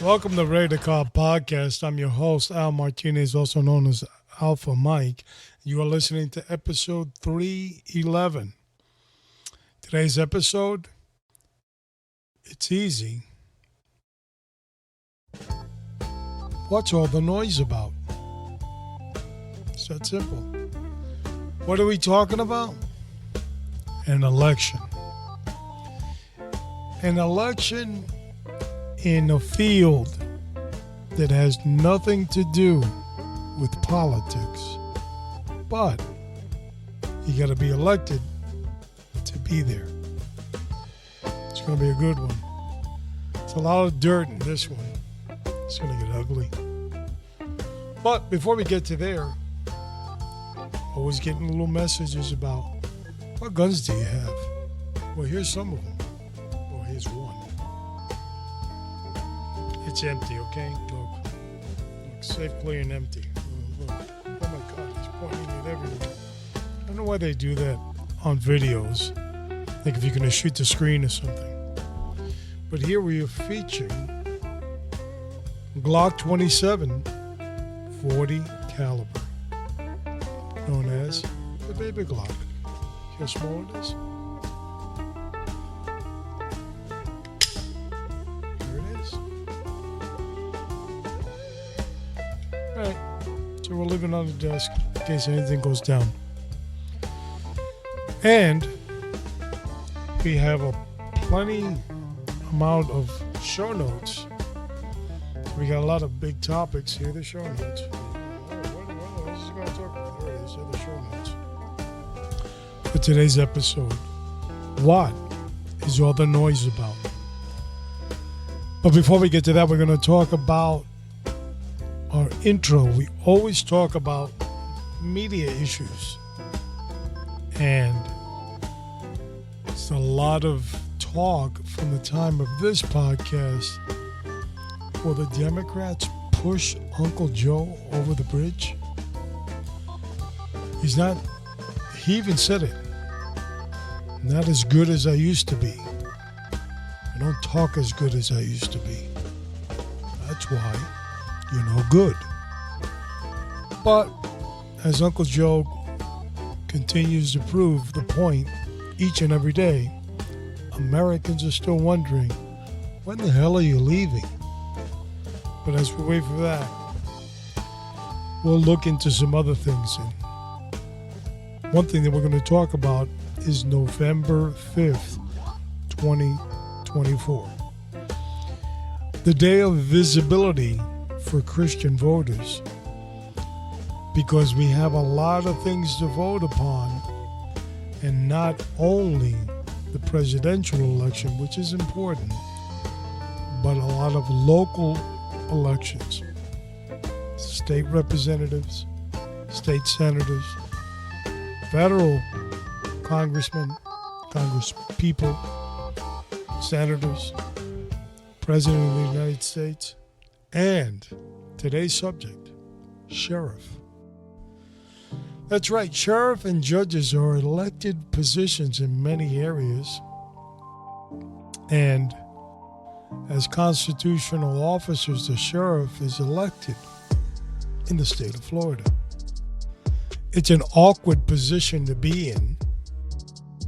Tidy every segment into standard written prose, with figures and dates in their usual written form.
Welcome to Ready to Call Podcast. I'm your host, Al Martinez, also known as Alpha Mike. You are listening to episode 311. Today's episode, it's easy. What's all the noise about? It's that simple. What are we talking about? An election. An election in a field that has nothing to do with politics. But you got to be elected to be there. It's going to be a good one. It's a lot of dirt in this one. It's going to get ugly. But before we get to there, always getting little messages about what guns do you have? Well, here's some of them. Well, here's one. It's empty, okay? Look, safe, clear, and empty. Look. Oh my God, he's pointing it everywhere. I don't know why they do that on videos. Like if you're going to shoot the screen or something. But here we are featuring Glock 27 40 caliber, known as the baby Glock. See how small it is? Alright, so we're leaving it on the desk in case anything goes down. And we have a plenty amount of show notes. We got a lot of big topics here, the show notes. What is going to talk about? There it is, the show notes. For today's episode, what is all the noise about? But before we get to that, we're going to talk about our intro. We always talk about media issues, and it's a lot of talk from the time of this podcast. Will the Democrats push Uncle Joe over the bridge? He even said it, not as good as I used to be. I don't talk as good as I used to be. That's why you're no good. But as Uncle Joe continues to prove the point each and every day, Americans are still wondering, when the hell are you leaving? But as we wait for that, we'll look into some other things. And one thing that we're going to talk about is November 5th, 2024. The day of visibility for Christian voters, because we have a lot of things to vote upon, and not only the presidential election, which is important, but a lot of local elections, state representatives, state senators, federal congressmen, congresspeople, senators, president of the United States, and today's subject, sheriff. That's right, sheriff and judges are elected positions in many areas, and as constitutional officers, the sheriff is elected in the state of Florida. It's an awkward position to be in,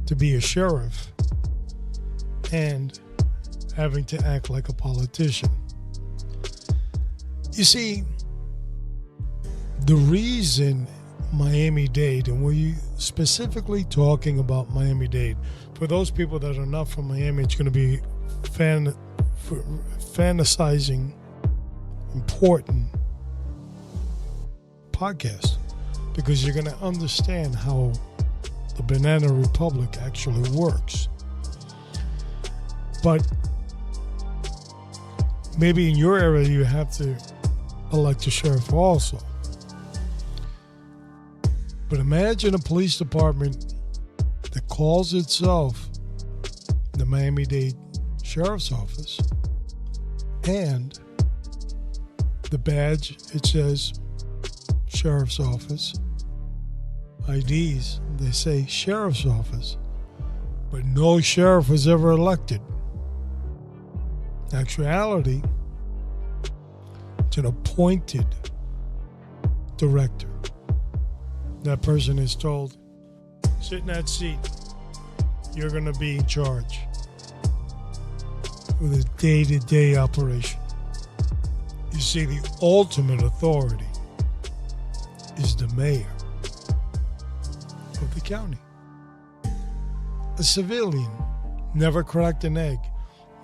to be a sheriff, and having to act like a politician. You see, the reason Miami Dade, and we're specifically talking about Miami Dade, for those people that are not from Miami, it's going to be fantasizing important podcast, because you're going to understand how the Banana Republic actually works. But maybe in your area you have to elect a sheriff also. But imagine a police department that calls itself the Miami-Dade Sheriff's Office, and the badge, it says Sheriff's Office. IDs, they say Sheriff's Office, but no sheriff was ever elected. In actuality, It's an appointed director. That person is told, sit in that seat. You're going to be in charge of the day-to-day operation. You see, the ultimate authority is the mayor of the county. A civilian never cracked an egg,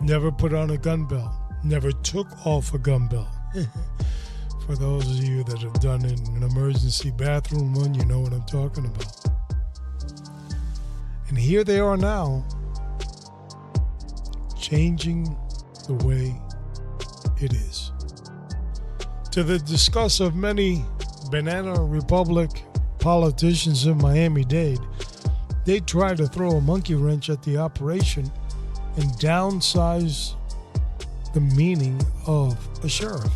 never put on a gun belt, never took off a gun belt. For those of you that have done it in an emergency bathroom run, you know what I'm talking about. And here they are now, changing the way it is. To the disgust of many Banana Republic politicians in Miami-Dade, they try to throw a monkey wrench at the operation and downsize the meaning of a sheriff.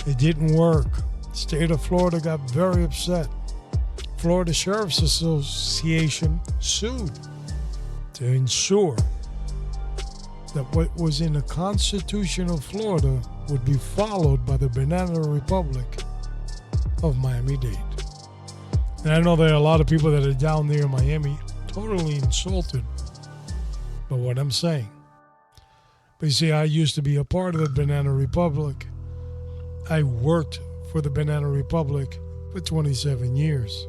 It didn't work. The state of Florida got very upset. Florida Sheriff's Association sued to ensure that what was in the Constitution of Florida would be followed by the Banana Republic of Miami-Dade. And I know there are a lot of people that are down there in Miami totally insulted by what I'm saying. But you see, I used to be a part of the Banana Republic. I worked for the Banana Republic for 27 years.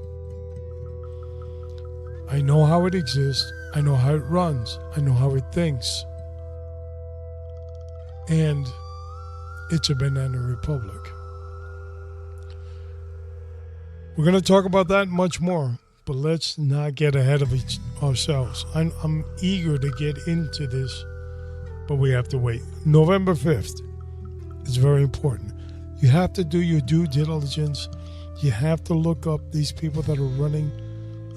I know how it exists. I know how it runs. I know how it thinks. And it's a Banana Republic. We're going to talk about that much more, but let's not get ahead of ourselves. I'm eager to get into this, but we have to wait. November 5th is very important. You have to do your due diligence. You have to look up these people that are running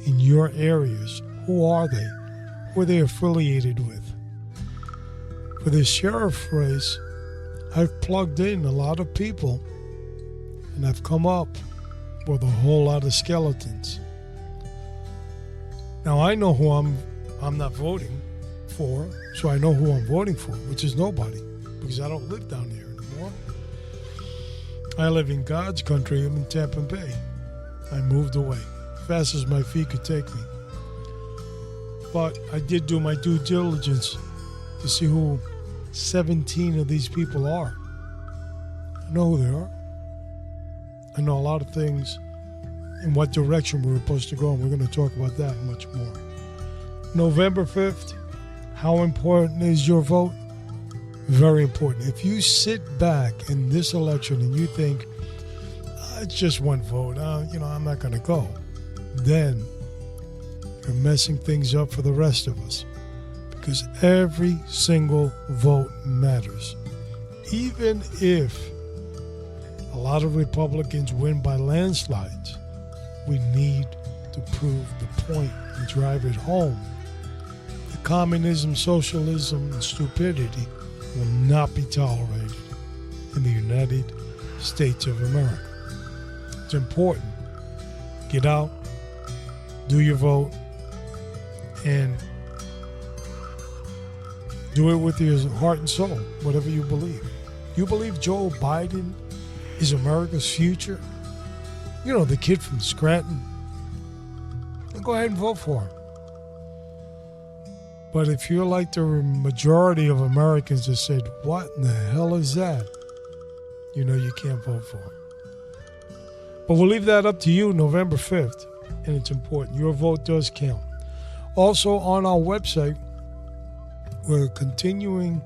in your areas. Who are they? Who are they affiliated with? For this sheriff race, I've plugged in a lot of people, and I've come up with a whole lot of skeletons. Now I know who I'm not voting for, so I know who I'm voting for, which is nobody, because I don't live down there anymore. I live in God's country. I'm in Tampa Bay. I moved away, fast as my feet could take me. But I did do my due diligence to see who 17 of these people are. I know who they are. I know a lot of things and what direction we're supposed to go, and we're going to talk about that much more. November 5th, how important is your vote? Very important. If you sit back in this election and you think, it's just one vote, I'm not going to go, then you're messing things up for the rest of us. Because every single vote matters. Even if a lot of Republicans win by landslides, we need to prove the point and drive it home. The communism, socialism, and stupidity will not be tolerated in the United States of America. It's important. Get out, do your vote, and do it with your heart and soul, whatever you believe. You believe Joe Biden is America's future? You know, the kid from Scranton? Then go ahead and vote for him. But if you're like the majority of Americans that said, what in the hell is that? You know you can't vote for him. But we'll leave that up to you November 5th, and it's important. Your vote does count. Also on our website, we're continuing,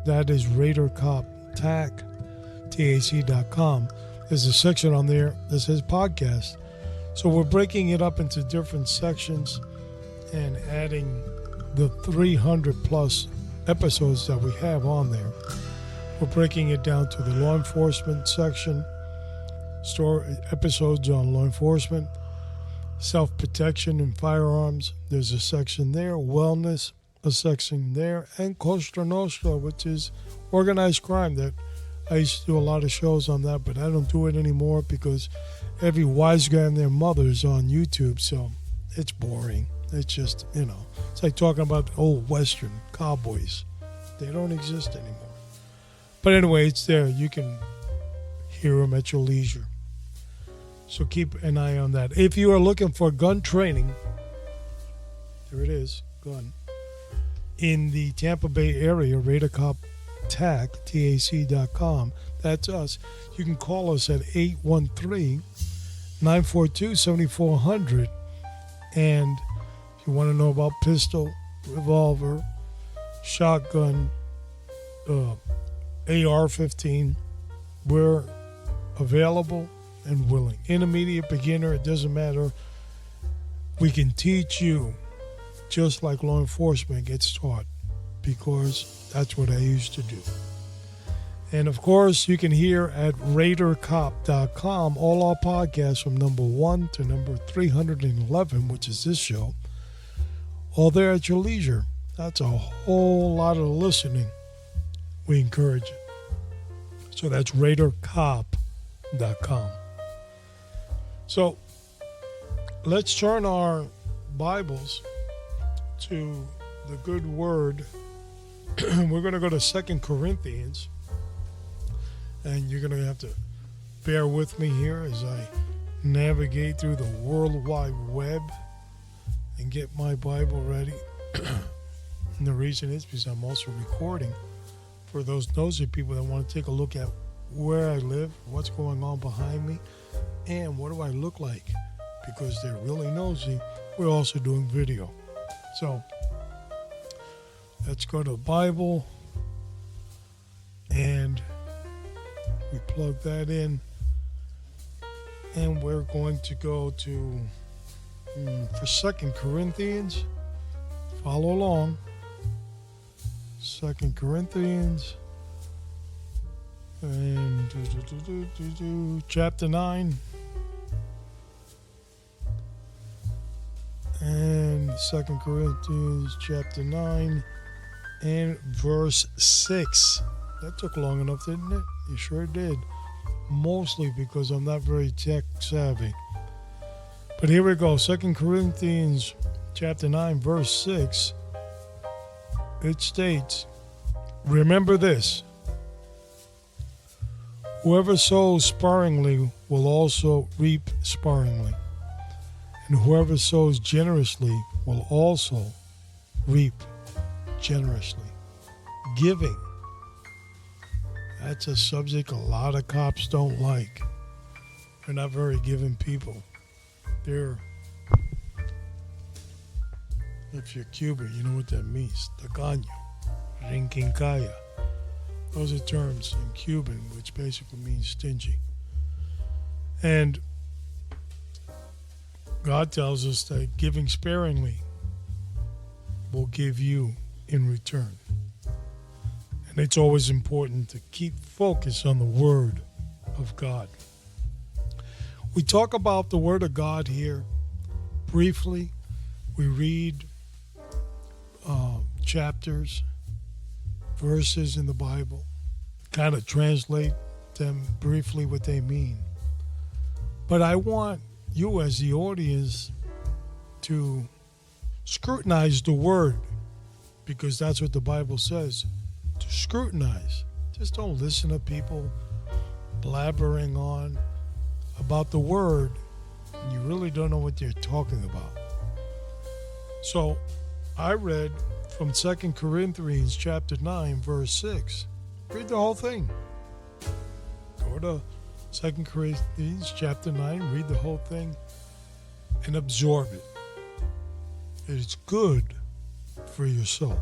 that is RadarCopTAC.com. There's a section on there that says podcast. So we're breaking it up into different sections and adding the 300 plus episodes that we have on there. We're breaking it down to the law enforcement section, episodes on law enforcement, self-protection and firearms. There's a section there, wellness, a section there, and Costa Nostra, which is organized crime. That I used to do a lot of shows on that, but I don't do it anymore because every wise guy and their mother is on YouTube, so it's boring. It's just, it's like talking about old Western cowboys. They don't exist anymore. But anyway, it's there. You can hear them at your leisure. So keep an eye on that. If you are looking for gun training, there it is, gun. In the Tampa Bay area, RadarCopTac.com. That's us. You can call us at 813-942-7400. And if you want to know about pistol, revolver, shotgun, AR-15, we're available and willing. Intermediate, beginner, it doesn't matter. We can teach you just like law enforcement gets taught, because that's what I used to do. And of course, you can hear at RadarCop.com all our podcasts from number 1 to number 311, which is this show, all there at your leisure. That's a whole lot of listening. We encourage it. So that's RadarCop.com. So let's turn our Bibles to the good word. We're going to go to 2 Corinthians. And you're going to have to bear with me here as I navigate through the World Wide Web and get my Bible ready. And the reason is because I'm also recording for those nosy people that want to take a look at where I live, what's going on behind me, and what do I look like. Because they're really nosy, we're also doing video. So let's go to the Bible and we plug that in, and we're going to go to for 2 Corinthians. Follow along. 2 Corinthians and chapter 9 and 2 Corinthians chapter 9 and verse 6. That took long enough, didn't it? You sure did. Mostly because I'm not very tech savvy. But here we go. 2 Corinthians chapter 9, verse 6. It states, remember this. Whoever sows sparingly will also reap sparingly. And whoever sows generously will also reap generously. Giving. That's a subject a lot of cops don't like. They're not very giving people. They're, if you're Cuban, you know what that means. Tacaño, rinquincaya. Those are terms in Cuban, which basically means stingy. And God tells us that giving sparingly will give you in return. And it's always important to keep focus on the Word of God. We talk about the Word of God here briefly. We read chapters, verses in the Bible, kind of translate them briefly what they mean. But I want you as the audience to scrutinize the Word, because that's what the Bible says. To scrutinize. Just don't listen to people blabbering on about the Word and you really don't know what they're talking about. So I read from 2 Corinthians chapter 9, verse 6. Read the whole thing. Go to 2 Corinthians chapter 9, read the whole thing and absorb it. It's good for your soul.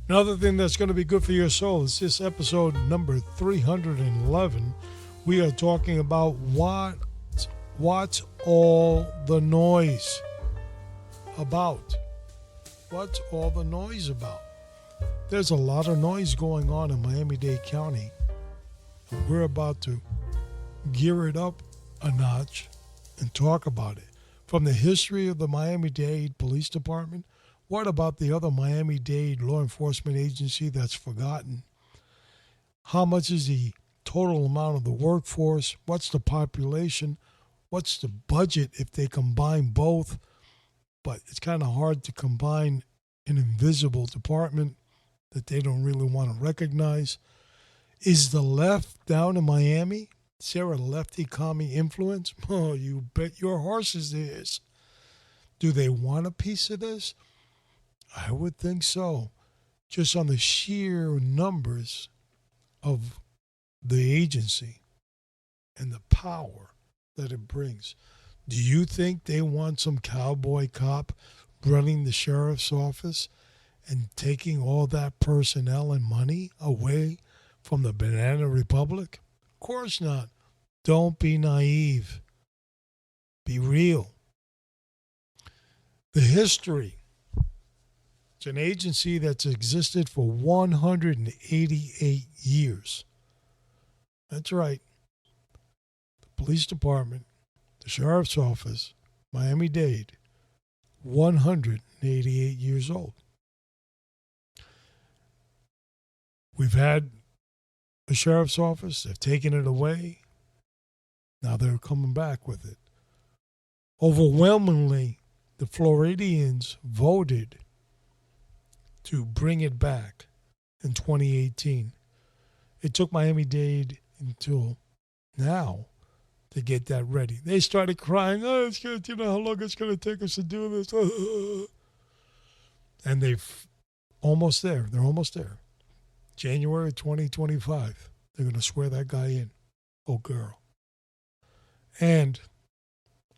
Another thing that's going to be good for your soul is this episode number 311. We are talking about what's all the noise about. What's all the noise about? There's a lot of noise going on in Miami-Dade County. We're about to gear it up a notch and talk about it. From the history of the Miami-Dade Police Department, what about the other Miami-Dade law enforcement agency that's forgotten? How much is the total amount of the workforce? What's the population? What's the budget if they combine both? But it's kind of hard to combine an invisible department that they don't really want to recognize. Is the left down in Miami? Is there a lefty commie influence? Oh, you bet your horses there is. Do they want a piece of this? I would think so. Just on the sheer numbers of the agency and the power that it brings. Do you think they want some cowboy cop running the sheriff's office and taking all that personnel and money away from the Banana Republic? Of course not. Don't be naive. Be real. The history. It's an agency that's existed for 188 years. That's right. The police department, the sheriff's office, Miami-Dade, 188 years old. We've had a sheriff's office. They've taken it away. Now they're coming back with it. Overwhelmingly, the Floridians voted to bring it back in 2018. It took Miami-Dade until now to get that ready. They started crying, oh, it's gonna, you know how long it's going to take us to do this. And they've almost there. They're almost there. January 2025, they're going to swear that guy in. Oh, girl. And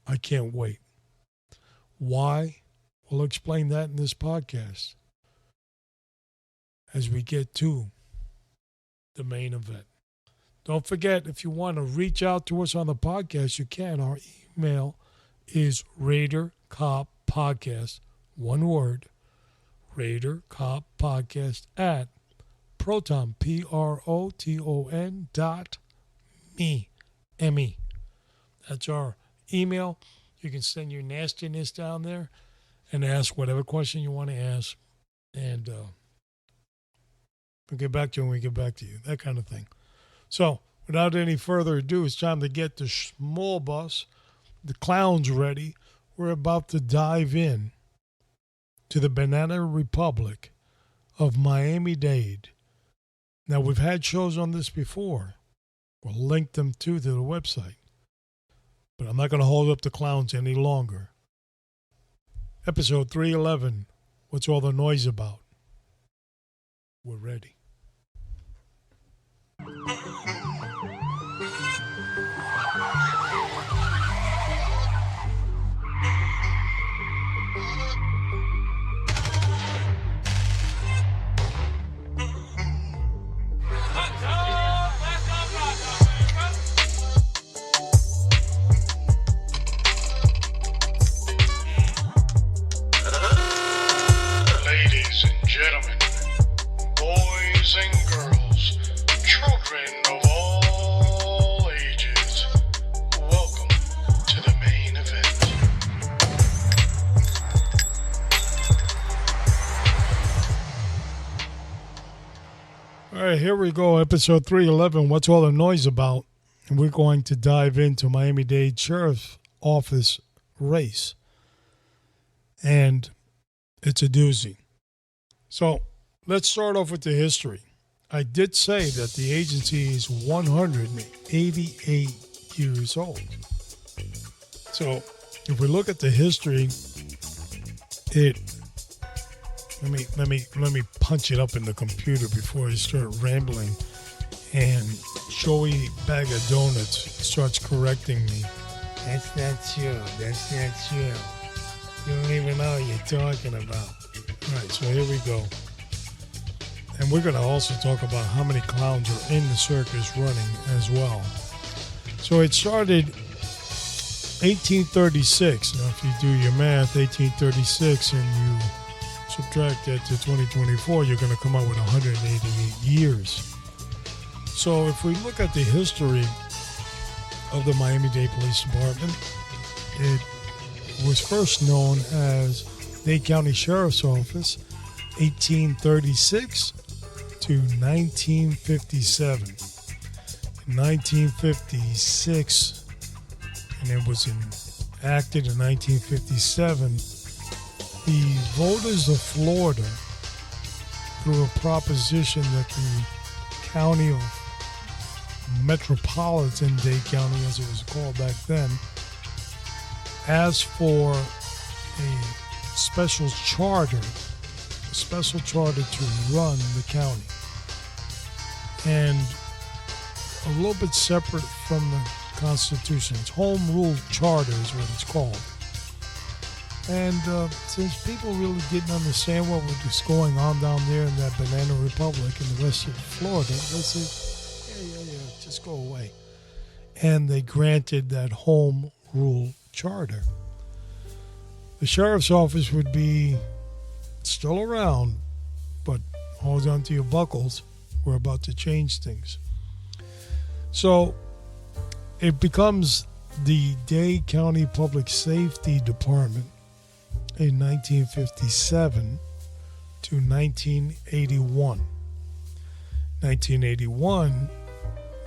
I can't wait. Why? We'll explain that in this podcast as we get to the main event. Don't forget, if you want to reach out to us on the podcast, you can. Our email is RaiderCopPodcast, one word, RaiderCopPodcast at Proton, PROTON.me, M-E. That's our email. You can send your nastiness down there and ask whatever question you want to ask. And we'll get back to you when we get back to you, that kind of thing. So, without any further ado, it's time to get the small bus, the clowns ready. We're about to dive in to the Banana Republic of Miami-Dade. Now, we've had shows on this before. We'll link them to the website. But I'm not going to hold up the clowns any longer. Episode 311, what's all the noise about? We're ready. Ladies and gentlemen, boys and girls, children of all ages, welcome to the main event. All right, here we go. Episode 311, what's all the noise about? And we're going to dive into Miami-Dade Sheriff's Office race. And it's a doozy. So let's start off with the history. I did say that the agency is 188 years old. So if we look at the history, let me punch it up in the computer before I start rambling, and Joey Bag of Donuts starts correcting me. That's not true. That's not true. You don't even know what you're talking about. All right, so here we go. And we're going to also talk about how many clowns are in the circus running as well. So it started 1836. Now, if you do your math, 1836, and you subtract that to 2024, you're going to come out with 188 years. So if we look at the history of the Miami-Dade Police Department, it was first known as Dade County Sheriff's Office, 1836 to 1957. In 1956, and it was enacted in 1957, the voters of Florida through a proposition that the county of Metropolitan Dade County, as it was called back then, asked for a special charter to run the county. And a little bit separate from the Constitution. It's Home Rule Charter is what it's called. And since people really didn't understand what was going on down there in that Banana Republic and the rest of Florida, they said, yeah, just go away. And they granted that Home Rule Charter. The sheriff's office would be still around, but hold on to your buckles. We're about to change things. So it becomes the Dade County Public Safety Department in 1957 to 1981. 1981,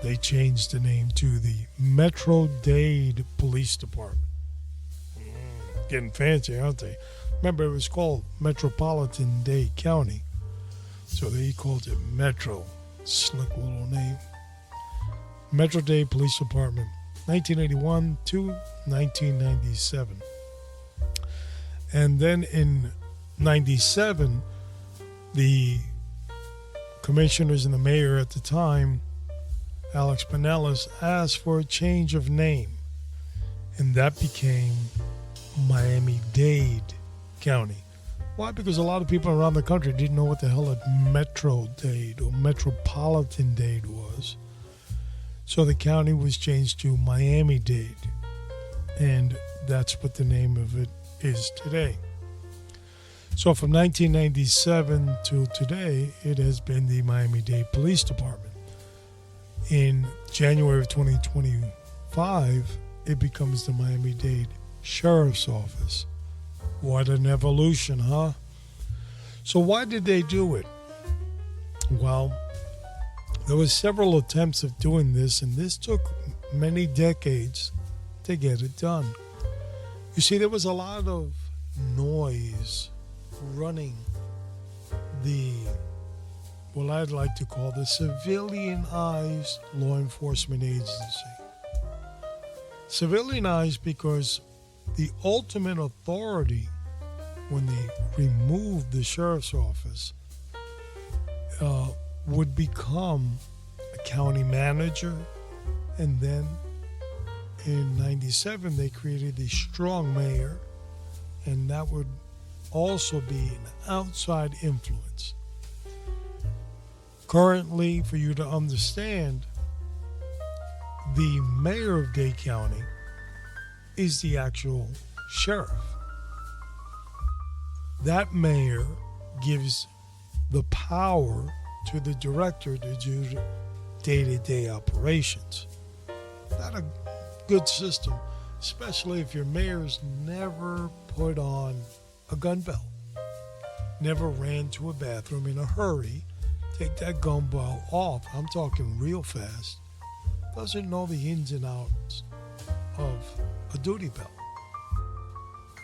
they changed the name to the Metro Dade Police Department. Getting fancy, aren't they? Remember, it was called Metropolitan Dade County, so they called it Metro. Slick little name. Metro Dade Police Department, 1981 to 1997. And then in 97, the commissioners and the mayor at the time, Alex Pinellas, asked for a change of name. And that became Miami Dade County. Why? Because a lot of people around the country didn't know what the hell a Metro Dade or Metropolitan Dade was. So the county was changed to Miami Dade. And that's what the name of it is today. So from 1997 to today, it has been the Miami Dade Police Department. In January of 2025, it becomes the Miami Dade Sheriff's Office. What an evolution, huh? So why did they do it? Well, there were several attempts of doing this, and this took many decades to get it done. You see, there was a lot of noise running what I'd like to call the civilianized law enforcement agency. Civilianized because the ultimate authority when they removed the sheriff's office would become a county manager, and then in 97 they created the strong mayor, and that would also be an outside influence. Currently, for you to understand, the mayor of Dade County is the actual sheriff. That mayor gives the power to the director to do day-to-day operations. Not a good system, especially if your mayor's never put on a gun belt, never ran to a bathroom in a hurry, take that gun belt off, I'm talking real fast, doesn't know the ins and outs of a duty belt.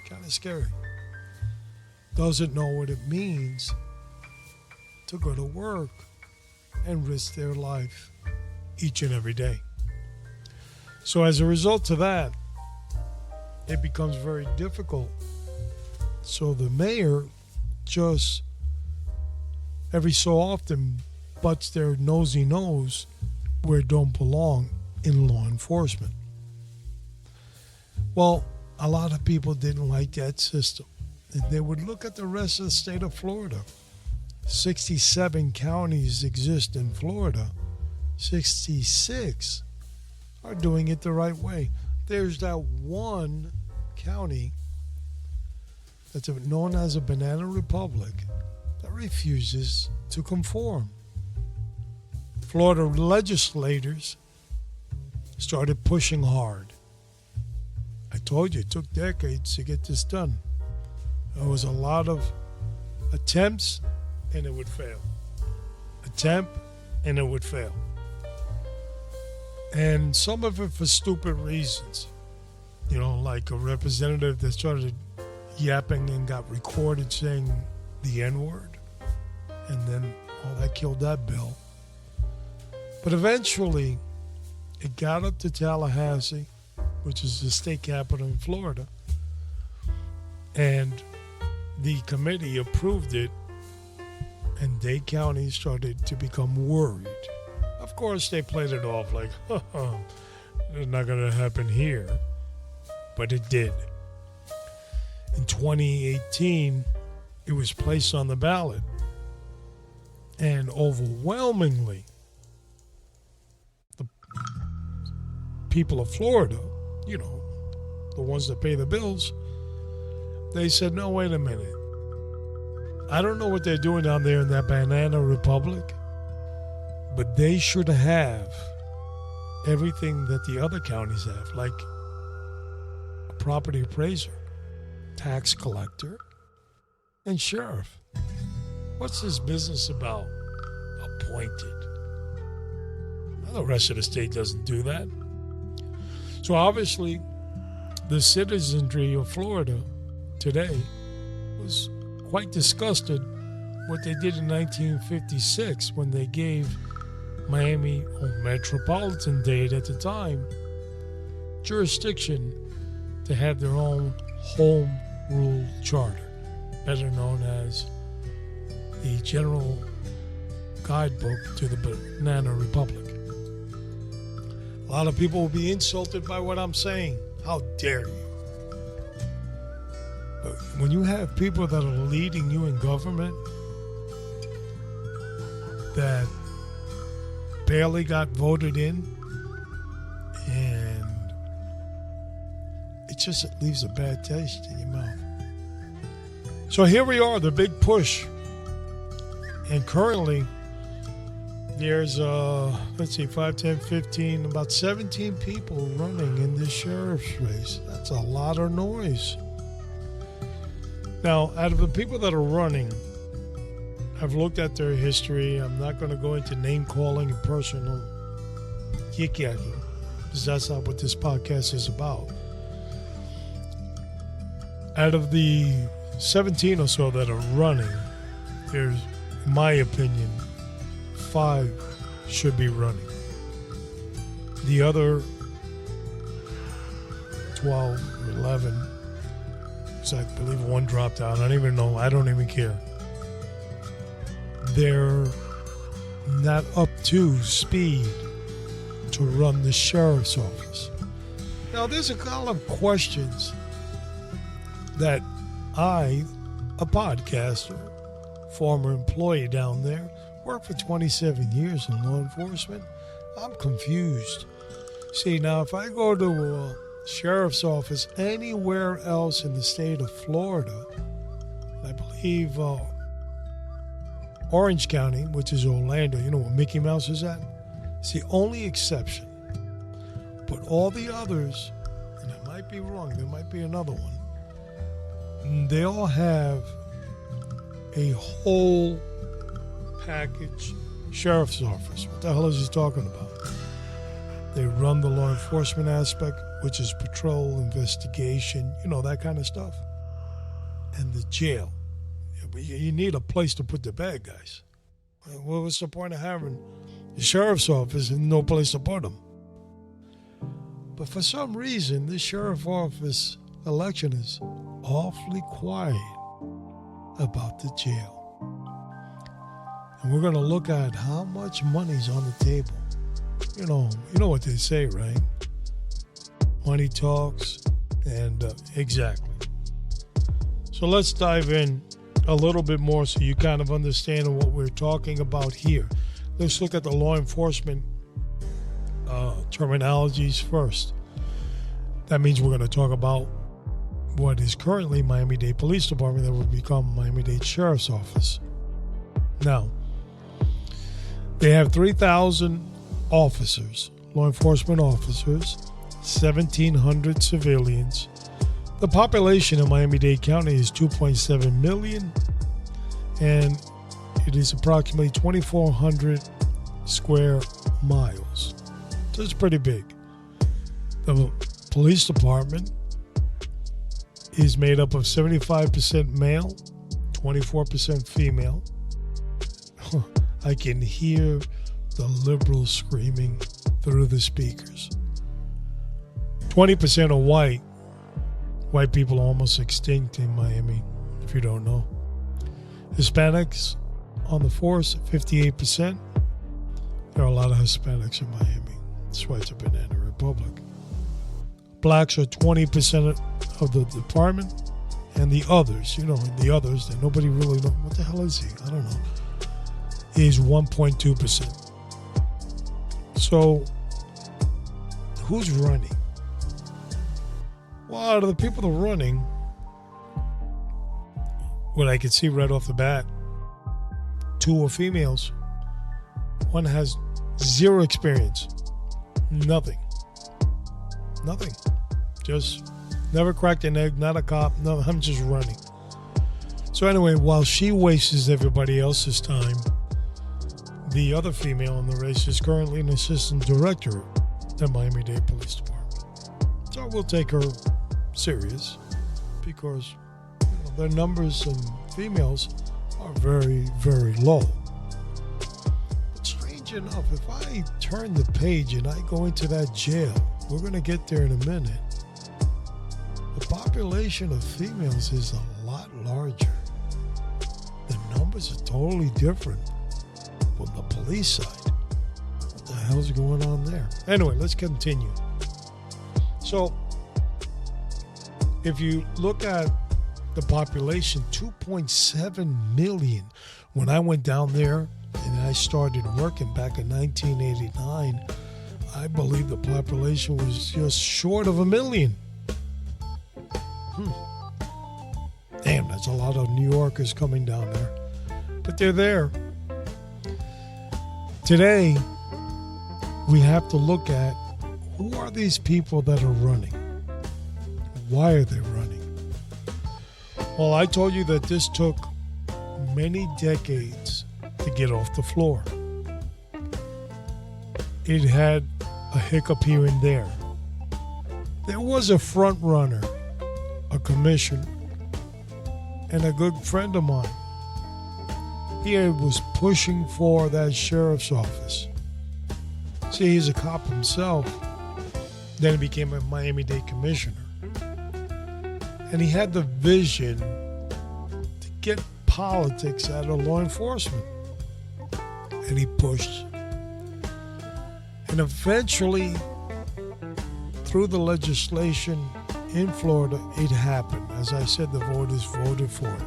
Kind of scary. Doesn't know what it means to go to work and risk their life each and every day. So as a result of that, it becomes very difficult. So the mayor just every so often butts their nosy nose where it don't belong in law enforcement. Well, a lot of people didn't like that system. And they would look at the rest of the state of Florida. 67 counties exist in Florida. 66 are doing it the right way. There's that one county that's known as a Banana Republic that refuses to conform. Florida legislators started pushing hard. I told you it took decades to get this done. There was a lot of attempts and it would fail. Attempt and it would fail. And some of it for stupid reasons. You know, like a representative that started yapping and got recorded saying the N-word. And then, that killed that bill. But eventually, it got up to Tallahassee, which is the state capital in Florida. And the committee approved it, and Dade County started to become worried. Of course, they played it off like, it's not going to happen here. But it did. In 2018, it was placed on the ballot. And overwhelmingly, the people of Florida, the ones that pay the bills, they said, no, wait a minute. I don't know what they're doing down there in that banana republic, but they should have everything that the other counties have, like a property appraiser, tax collector, and sheriff. What's this business about appointed? Well, the rest of the state doesn't do that. So obviously, the citizenry of Florida today was quite disgusted what they did in 1956 when they gave Miami, or Metropolitan Dade at the time, jurisdiction to have their own home rule charter, better known as the General Guidebook to the Banana Republic. A lot of people will be insulted by what I'm saying. How dare you? But when you have people that are leading you in government that barely got voted in, and it leaves a bad taste in your mouth. So here we are, the big push. And currently, there's, 5, 10, 15, about 17 people running in this sheriff's race. That's a lot of noise. Now, out of the people that are running, I've looked at their history. I'm not going to go into name calling and personal yik-yakking, because that's not what this podcast is about. Out of the 17 or so that are running, there's, in my opinion, 5 should be running. The other 12 or 11, because I believe one dropped out. I don't even know. I don't even care. They're not up to speed to run the sheriff's office. Now, there's a couple of questions that I, a podcaster, former employee down there, worked for 27 years in law enforcement. I'm confused. See, now, if I go to a sheriff's office anywhere else in the state of Florida, I believe Orange County, which is Orlando, you know where Mickey Mouse is at? It's the only exception. But all the others, and I might be wrong, there might be another one, they all have a whole package sheriff's office. What the hell is he talking about? They run the law enforcement aspect, which is patrol, investigation, that kind of stuff. And the jail. You need a place to put the bad guys. What was the point of having the sheriff's office and no place to put them? But for some reason, this sheriff office election is awfully quiet about the jail. And we're going to look at how much money's on the table. You know what they say, right? Money talks, and exactly. So let's dive in a little bit more so you kind of understand what we're talking about here. Let's look at the law enforcement terminologies first. That means we're going to talk about what is currently Miami Dade Police Department that will become Miami Dade Sheriff's Office. Now, they have 3,000 officers, law enforcement officers, 1,700 civilians. The population in Miami-Dade County is 2.7 million, and it is approximately 2,400 square miles. So it's pretty big. The police department is made up of 75% male, 24% female. I can hear the liberals screaming through the speakers. 20% are white. White people are almost extinct in Miami, if you don't know. Hispanics on the force, 58%. There are a lot of Hispanics in Miami. That's why it's a banana republic. Blacks are 20% of the department. And the others, the others that nobody really knows. What the hell is he? I don't know. Is 1.2%. So, who's running? Well, out of the people that are running, what I can see right off the bat, 2 are females. One has 0 experience. Nothing. Just never cracked an egg, not a cop. No, I'm just running. So anyway, while she wastes everybody else's time, the other female in the race is currently an assistant director at the Miami Dade Police Department. So we'll take her serious because their numbers in females are very, very low. But strange enough, if I turn the page and I go into that jail, we're going to get there in a minute, the population of females is a lot larger. The numbers are totally different from the police side. What the hell's going on there? Anyway, let's continue. So, if you look at the population, 2.7 million. When I went down there and I started working back in 1989, I believe the population was just short of 1 million. Damn, that's a lot of New Yorkers coming down there. But they're there. Today, we have to look at who are these people that are running? Why are they running? Well, I told you that this took many decades to get off the floor. It had a hiccup here and there. There was a front runner, a commissioner, and a good friend of mine. He was pushing for that sheriff's office. See, he's a cop himself. Then he became a Miami-Dade commissioner. And he had the vision to get politics out of law enforcement. And he pushed. And eventually, through the legislation in Florida, it happened. As I said, the voters voted for it.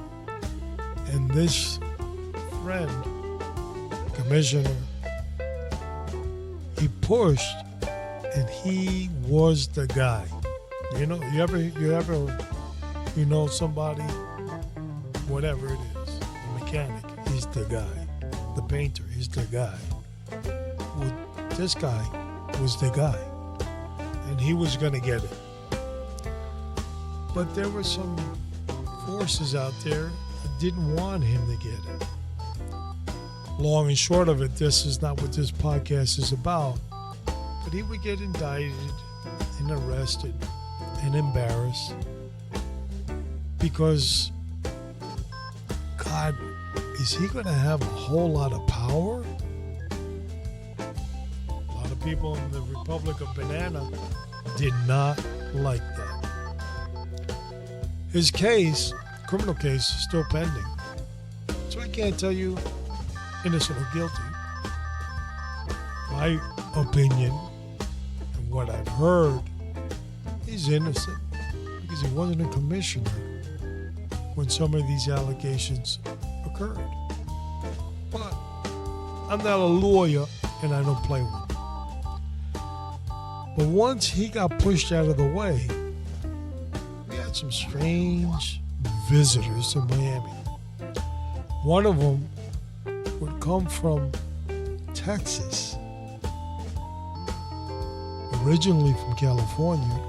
And this friend, commissioner, he pushed, and he was the guy. You know somebody, whatever it is, the mechanic, he's the guy. The painter, he's the guy. Well, this guy was the guy, and he was going to get it. But there were some forces out there that didn't want him to get it. Long and short of it, this is not what this podcast is about, but he would get indicted and arrested and embarrassed because, God, is he going to have a whole lot of power? A lot of people in the Republic of Banana did not like that. His case, criminal case, is still pending. So I can't tell you innocent or guilty. My opinion and what I've heard, he's innocent because he wasn't a commissioner when some of these allegations occurred. But I'm not a lawyer and I don't play one. But once he got pushed out of the way, we had some strange visitors in Miami. One of them would come from Texas, originally from California,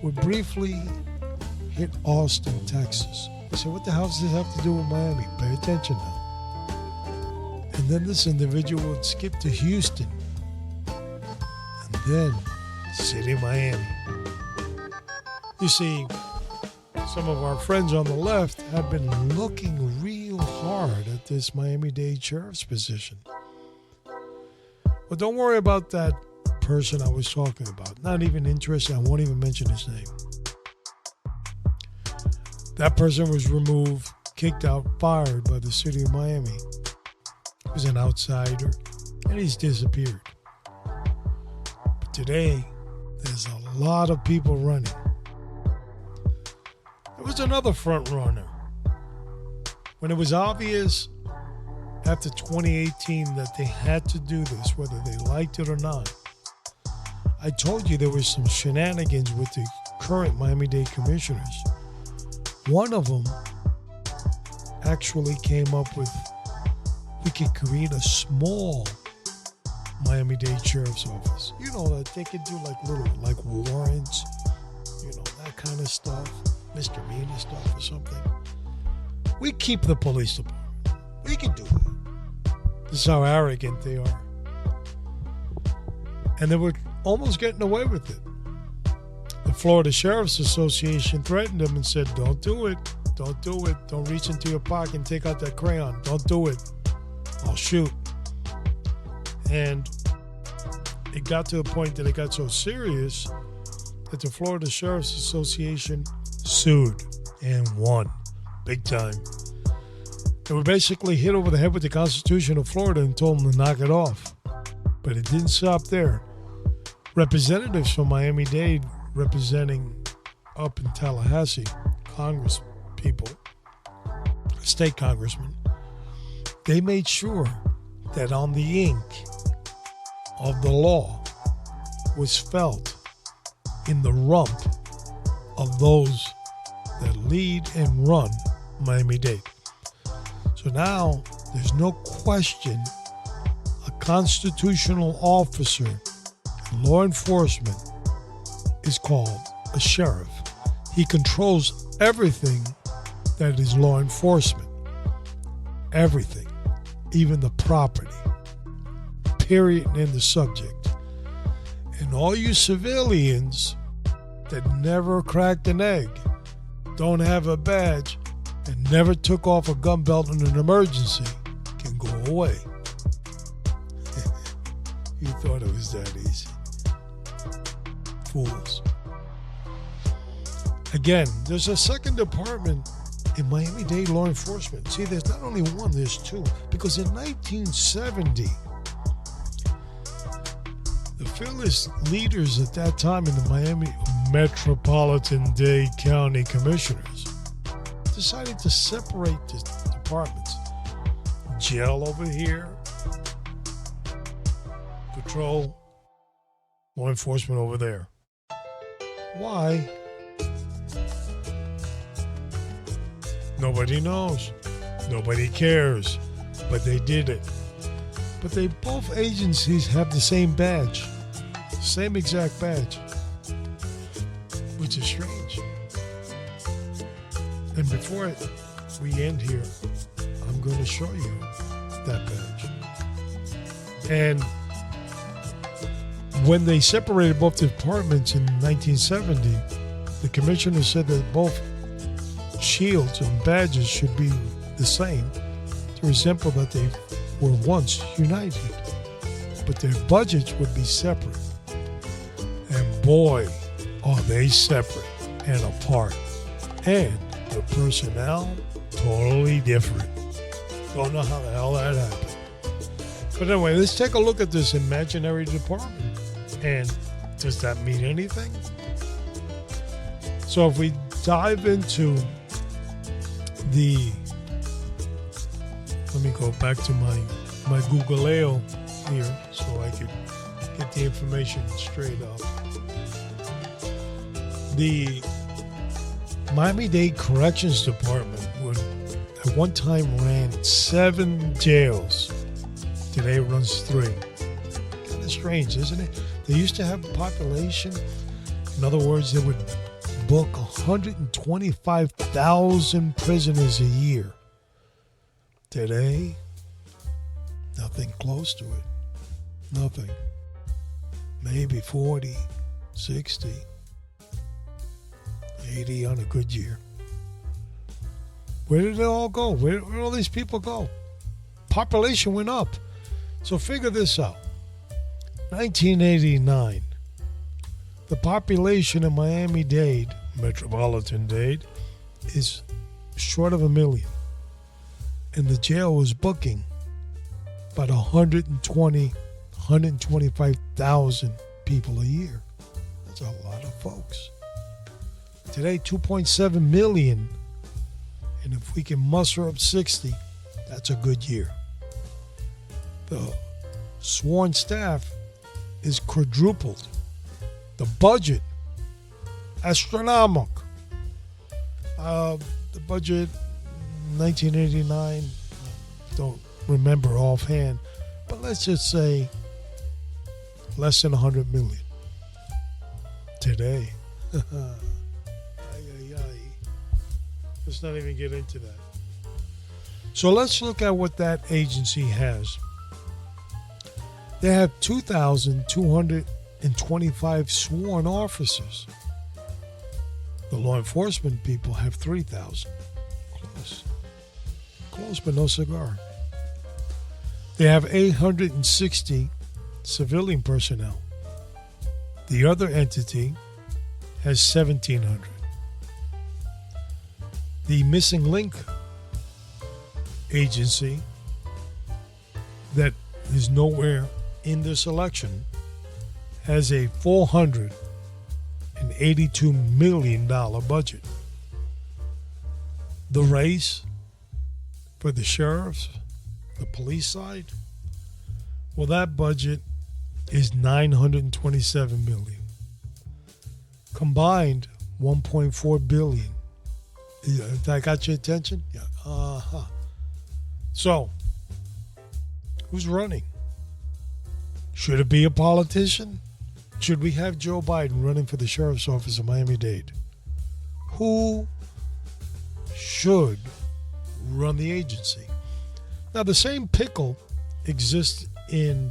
would briefly hit Austin, Texas. I said, what the hell does this have to do with Miami? Pay attention now. And then this individual would skip to Houston, and then city Miami. You see, some of our friends on the left have been looking real hard at this Miami-Dade sheriff's position. But don't worry about that person I was talking about. Not even interested. I won't even mention his name. That person was removed, kicked out, fired by the city of Miami. He was an outsider, and he's disappeared. But today, there's a lot of people running. There was another front runner. When it was obvious after 2018 that they had to do this, whether they liked it or not, I told you there was some shenanigans with the current Miami-Dade commissioners. One of them actually came up with, we could create a small Miami-Dade Sheriff's Office. You know, that they could do like warrants, that kind of stuff, misdemeanor stuff or something. We keep the police department. We can do that. This is how arrogant they are. And they were almost getting away with it. The Florida Sheriff's Association threatened them and said, don't do it. Don't do it. Don't reach into your pocket and take out that crayon. Don't do it. I'll shoot. And it got to the point that it got so serious that the Florida Sheriff's Association sued and won. Big time. They were basically hit over the head with the Constitution of Florida and told them to knock it off. But it didn't stop there. Representatives from Miami-Dade representing up in Tallahassee, Congress people, state congressmen, they made sure that on the ink of the law was felt in the rump of those that lead and run Miami-Dade. So now there's no question a constitutional officer in law enforcement is called a sheriff. He controls everything that is law enforcement. Everything. Even the property. Period. And end the subject. And all you civilians that never cracked an egg, don't have a badge, and never took off a gun belt in an emergency can go away. You thought it was that easy. Fools. Again, there's a second department in Miami-Dade law enforcement. See, there's not only one, there's two. Because in 1970, the fearless leaders at that time in the Miami Metropolitan-Dade County Commissioners decided to separate the departments. Jail over here, patrol, law enforcement over there. Why? Nobody knows. Nobody cares. But they did it. But both agencies have the same badge. Same exact badge. Which is strange. And before we end here, I'm going to show you that badge. And when they separated both departments in 1970, the commissioner said that both shields and badges should be the same to resemble that they were once united. But their budgets would be separate. And boy, are they separate and apart. And the personnel, totally different. Don't know how the hell that happened. But anyway, let's take a look at this imaginary department. And does that mean anything? So if we dive into let me go back to my Googleo here so I could get the information straight up. The Miami-Dade Corrections Department at one time ran 7 jails. Today it runs 3. Kind of strange, isn't it? They used to have a population. In other words, they would book 125,000 prisoners a year. Today, nothing close to it. Nothing. Maybe 40, 60, 80 on a good year. Where did they all go? Where did all these people go? population went up. So figure this out. 1989, the population in Miami-Dade, metropolitan Dade, is short of 1 million. And the jail was booking about 125,000 people a year. That's a lot of folks. Today, 2.7 million. And if we can muster up 60, that's a good year. The sworn staff is quadrupled. The budget, astronomical. The budget, 1989, don't remember offhand, but let's just say less than 100 million. Today. Let's not even get into that. So let's look at what that agency has. They have 2,225 sworn officers. The law enforcement people have 3,000. Close, but no cigar. They have 860 civilian personnel. The other entity has 1,700. The missing link agency that is nowhere in this election has a $482 million budget. The race for the sheriffs, the police side, well, that budget is $927 million. Combined, $1.4 billion. That got your attention? Yeah. Uh-huh. So, who's running? Should it be a politician? Should we have Joe Biden running for the sheriff's office of Miami-Dade? Who should run the agency? Now, the same pickle exists in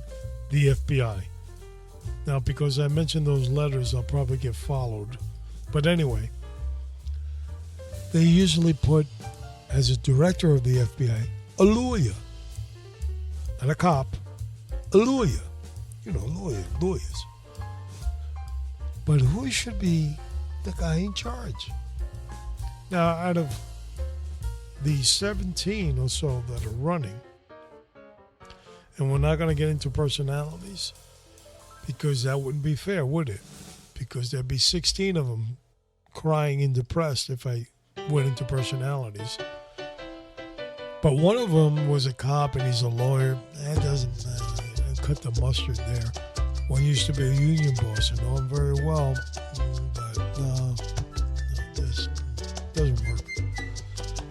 the FBI. Now, because I mentioned those letters, I'll probably get followed. But anyway, they usually put, as a director of the FBI, a lawyer. Not a cop, a lawyer. You know, lawyers. But who should be the guy in charge? Now, out of the 17 or so that are running, and we're not going to get into personalities, because that wouldn't be fair, would it? Because there'd be 16 of them crying and depressed if I went into personalities. But one of them was a cop and he's a lawyer. That doesn't cut the mustard there. One used to be a union boss. I know him very well, but this doesn't work.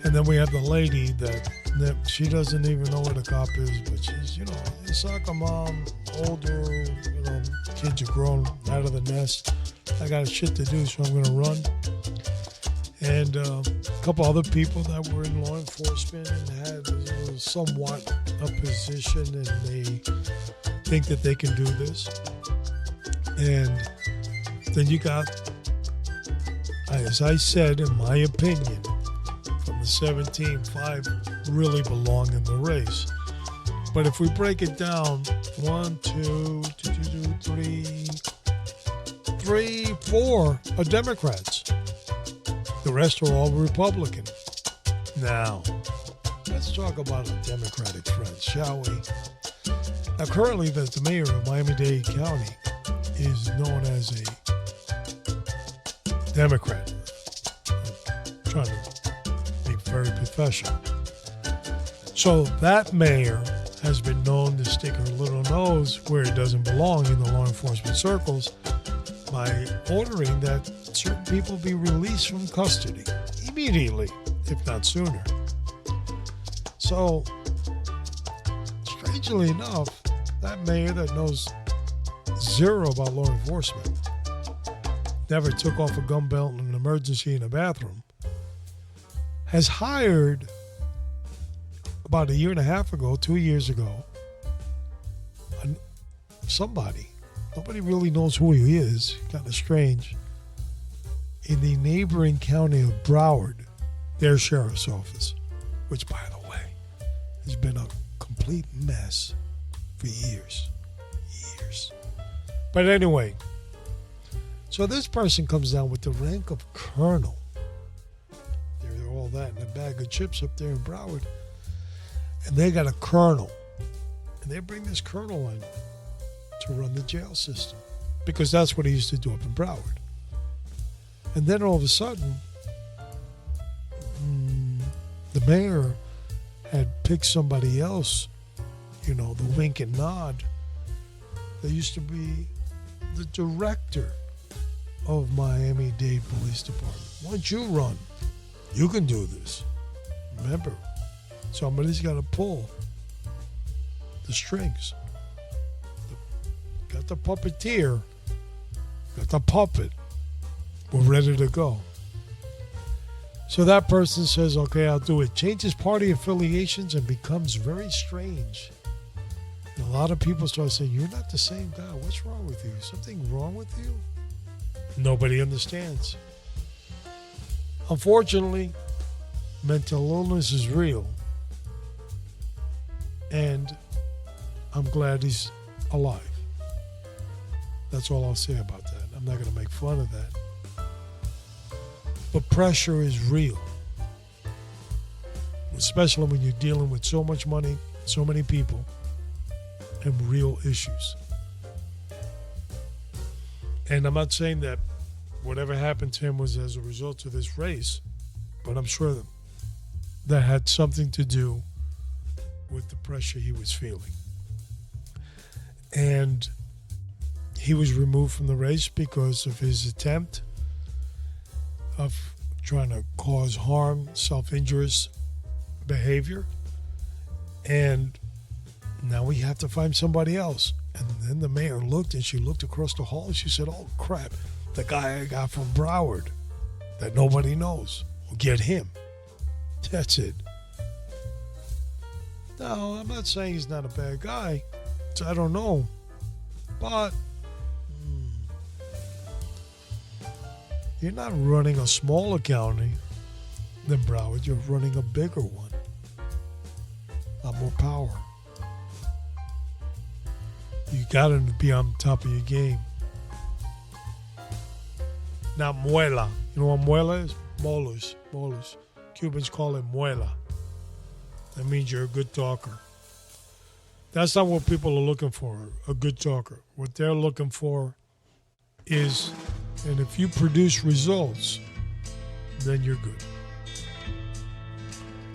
And then we have the lady that she doesn't even know what a cop is, but she's, a soccer mom, older, kids are grown out of the nest. I got shit to do, so I'm going to run. And a couple other people that were in law enforcement and had somewhat a position, and they think that they can do this. And then you got, as I said, in my opinion, from the 17, 5 really belong in the race. But if we break it down, 1, 2, 3, 4 are Democrats. The rest are all Republican. Now, let's talk about our Democratic friends, shall we? Now, currently, the mayor of Miami-Dade County is known as a Democrat. I'm trying to be very professional. So that mayor has been known to stick her little nose where it doesn't belong in the law enforcement circles by ordering that certain people be released from custody immediately, if not sooner. So, strangely enough, that mayor that knows zero about law enforcement, never took off a gun belt in an emergency in a bathroom, has hired about 1.5 years ago, 2 years ago, somebody. Nobody really knows who he is. Kind of strange. In the neighboring county of Broward, their sheriff's office, which, by the way, has been a complete mess for years. But anyway, so this person comes down with the rank of colonel. They're all that in a bag of chips up there in Broward. And they got a colonel. And they bring this colonel in to run the jail system. Because that's what he used to do up in Broward. And then all of a sudden, the mayor had picked somebody else, the wink and nod. They used to be the director of Miami Dade Police Department. Why don't you run? You can do this. Remember, somebody's got to pull the strings. Got the puppeteer, got the puppet. We're ready to go. So that person says, okay, I'll do it. Changes party affiliations and becomes very strange. And a lot of people start saying, you're not the same guy. What's wrong with you? Something wrong with you? Nobody understands. Unfortunately, mental illness is real. And I'm glad he's alive. That's all I'll say about that. I'm not going to make fun of that. But pressure is real. Especially when you're dealing with so much money, so many people, and real issues. And I'm not saying that whatever happened to him was as a result of this race, but I'm sure that had something to do with the pressure he was feeling. And he was removed from the race because of his attempt of trying to cause harm, self-injurious behavior. And now we have to find somebody else. And then the mayor looked, and she looked across the hall, and she said, oh, crap, the guy I got from Broward that nobody knows, we'll get him. That's it. Now, I'm not saying he's not a bad guy. I don't know. But you're not running a smaller county than Broward. You're running a bigger one. A lot more power. You got to be on top of your game. Now, muela. You know what muela is? Molars. Cubans call it muela. That means you're a good talker. That's not what people are looking for, a good talker. What they're looking for is, and if you produce results, then you're good.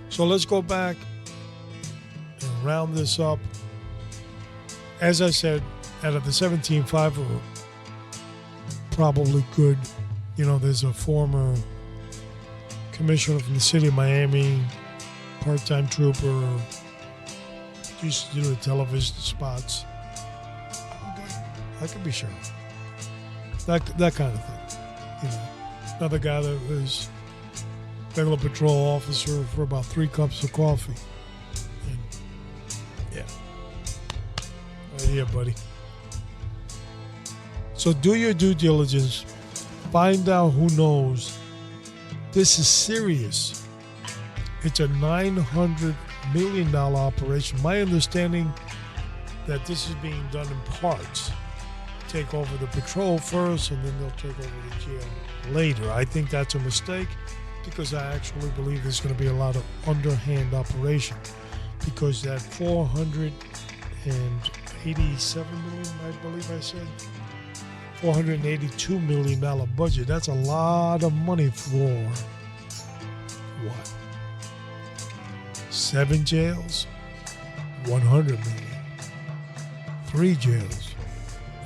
So let's go back and round this up. As I said, out of the 17 5 are probably good. There's a former commissioner from the city of Miami, part-time trooper, used to do the television spots. I could be sure. That kind of thing. Another guy that was regular patrol officer for about 3 cups of coffee. And yeah. Right here, buddy. So do your due diligence. Find out who knows. This is serious. It's a $900 million operation. My understanding that this is being done in parts. Take over the patrol first, and then they'll take over the jail later. I think that's a mistake because I actually believe there's going to be a lot of underhand operation because that $487 million, I believe I said, $482 million budget. That's a lot of money for what? 7 jails, $100 million. 3 jails,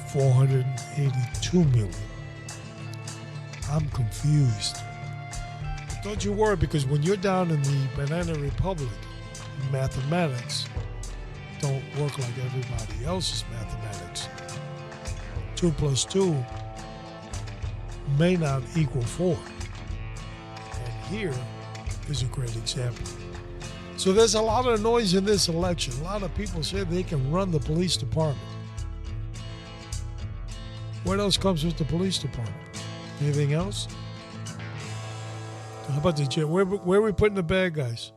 $482 million. I'm confused. Don't you worry, because when you're down in the Banana Republic, mathematics don't work like everybody else's mathematics. 2 plus 2 may not equal 4. And here is a great example. So there's a lot of noise in this election. A lot of people say they can run the police department. What else comes with the police department? Anything else? How about the jail? Where are we putting the bad guys?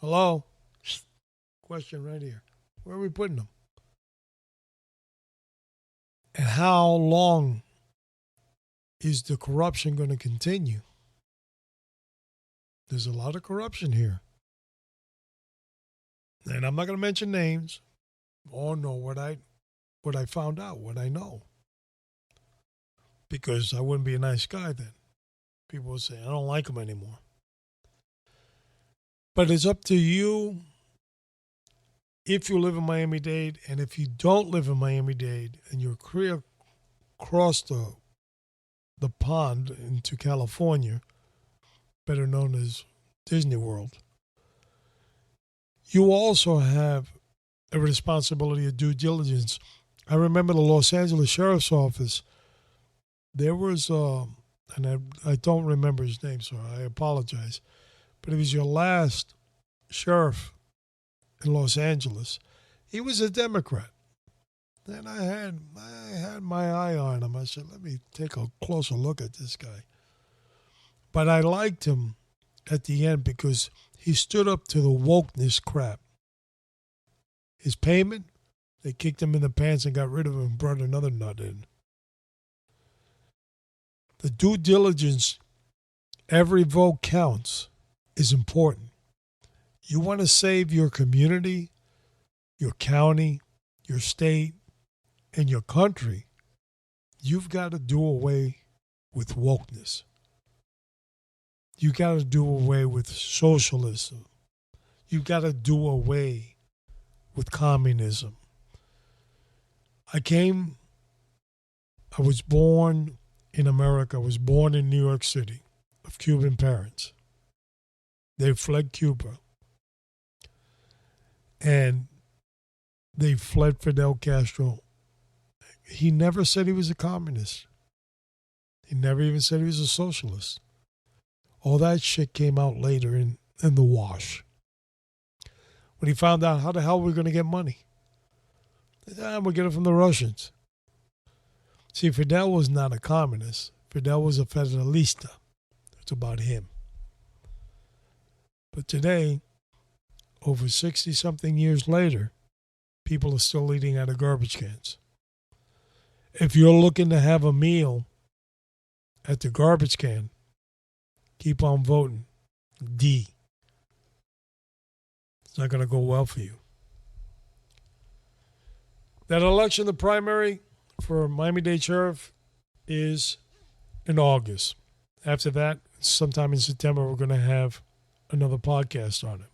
Hello? question right here. Where are we putting them? And how long is the corruption going to continue? There's a lot of corruption here. And I'm not going to mention names. Oh no, what I found out, what I know. Because I wouldn't be a nice guy then. People would say, I don't like him anymore. But it's up to you if you live in Miami-Dade, and if you don't live in Miami-Dade and you're across the pond into California, better known as Disney World, you also have a responsibility of due diligence. I remember the Los Angeles Sheriff's Office, there was, and I don't remember his name, so I apologize, but it was your last sheriff in Los Angeles. He was a Democrat. Then I had my eye on him. I said, let me take a closer look at this guy. But I liked him at the end because he stood up to the wokeness crap. His payment, they kicked him in the pants and got rid of him and brought another nut in. The due diligence, every vote counts, is important. You want to save your community, your county, your state, and your country, you've got to do away with wokeness. You got to do away with socialism. You got to do away with communism. I was born in America. I was born in New York City of Cuban parents. They fled Cuba. And they fled Fidel Castro. He never said he was a communist. He never even said he was a socialist. All that shit came out later in the wash. When he found out how the hell we're going to get money. We'll get it from the Russians. See, Fidel was not a communist. Fidel was a federalista. It's about him. But today, over 60-something years later, people are still eating out of garbage cans. If you're looking to have a meal at the garbage can, keep on voting. D. It's not going to go well for you. That election, the primary for Miami-Dade Sheriff, is in August. After that, sometime in September, we're going to have another podcast on it.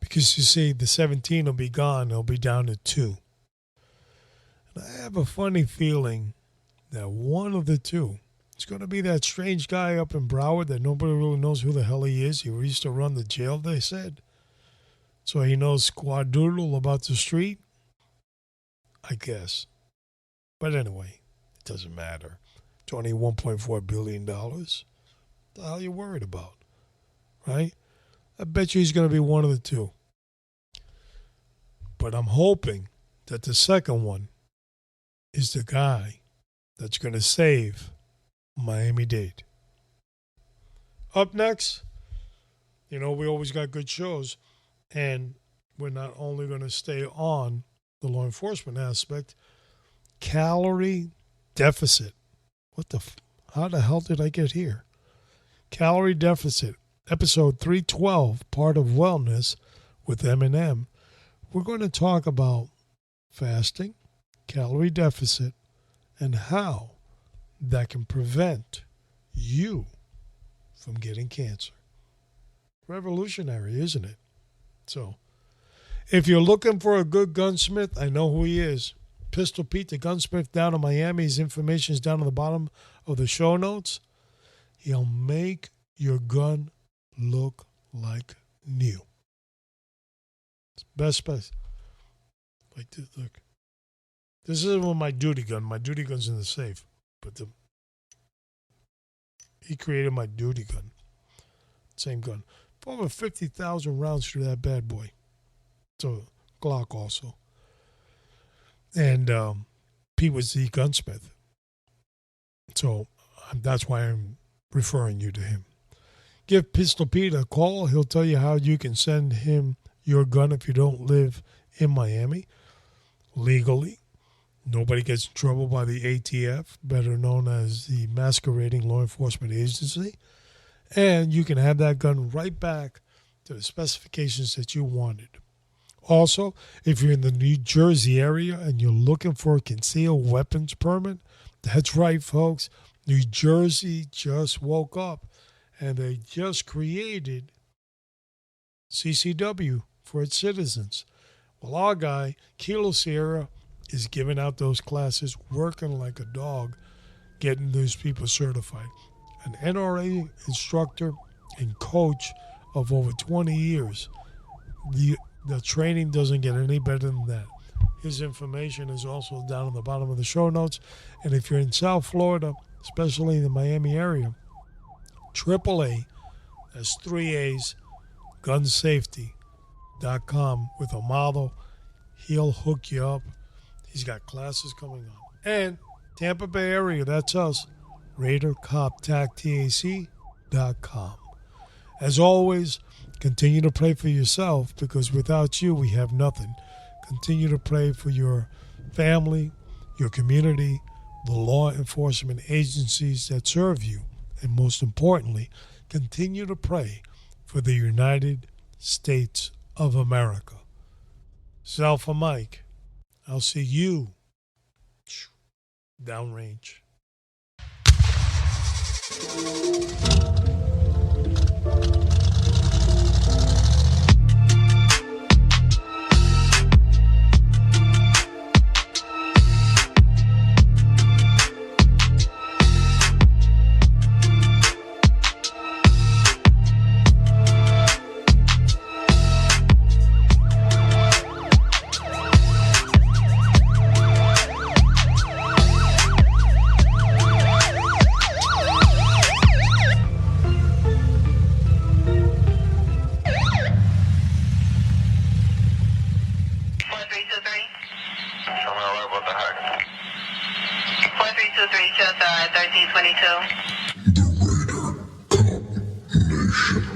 Because you see, the 17 will be gone. It'll be down to 2. And I have a funny feeling that one of the two is going to be that strange guy up in Broward that nobody really knows who the hell he is. He used to run the jail, they said. So he knows squadoodle about the street, I guess. But anyway, it doesn't matter. $21.4 billion. What the hell are you worried about? Right? I bet you he's going to be one of the two. But I'm hoping that the second one is the guy that's going to save Miami-Dade. Up next, we always got good shows. And we're not only going to stay on the law enforcement aspect, calorie deficit. How the hell did I get here? Calorie deficit, episode 312, part of wellness with M&M. We're going to talk about fasting, calorie deficit, and how that can prevent you from getting cancer. Revolutionary, isn't it? So, if you're looking for a good gunsmith, I know who he is. Pistol Pete, the gunsmith down in Miami. His information is down on the bottom of the show notes. He'll make your gun look like new. It's best. Like this, look. This isn't my duty gun. My duty gun's in the safe. But he created my duty gun. Same gun. Over 50,000 rounds through that bad boy. So, Glock also. And Pete was the gunsmith. So, that's why I'm referring you to him. Give Pistol Pete a call. He'll tell you how you can send him your gun if you don't live in Miami legally. Nobody gets in trouble by the ATF, better known as the Masquerading Law Enforcement Agency. And you can have that gun right back to the specifications that you wanted. Also, if you're in the New Jersey area and you're looking for a concealed weapons permit, that's right, folks. New Jersey just woke up and they just created CCW for its citizens. Well, our guy, Kilo Sierra, is giving out those classes, working like a dog, getting those people certified. An NRA instructor and coach of over 20 years. The training doesn't get any better than that. His information is also down at the bottom of the show notes. And if you're in South Florida, especially in the Miami area, AAA, that's 3 A's, gunsafety.com with a model. He'll hook you up. He's got classes coming up. And Tampa Bay area, that's us, RaiderCopTAC.com. As always, continue to pray for yourself because without you, we have nothing. Continue to pray for your family, your community, the law enforcement agencies that serve you, and most importantly, continue to pray for the United States of America. Alpha Mike, I'll see you downrange. The Raider Cop Nation.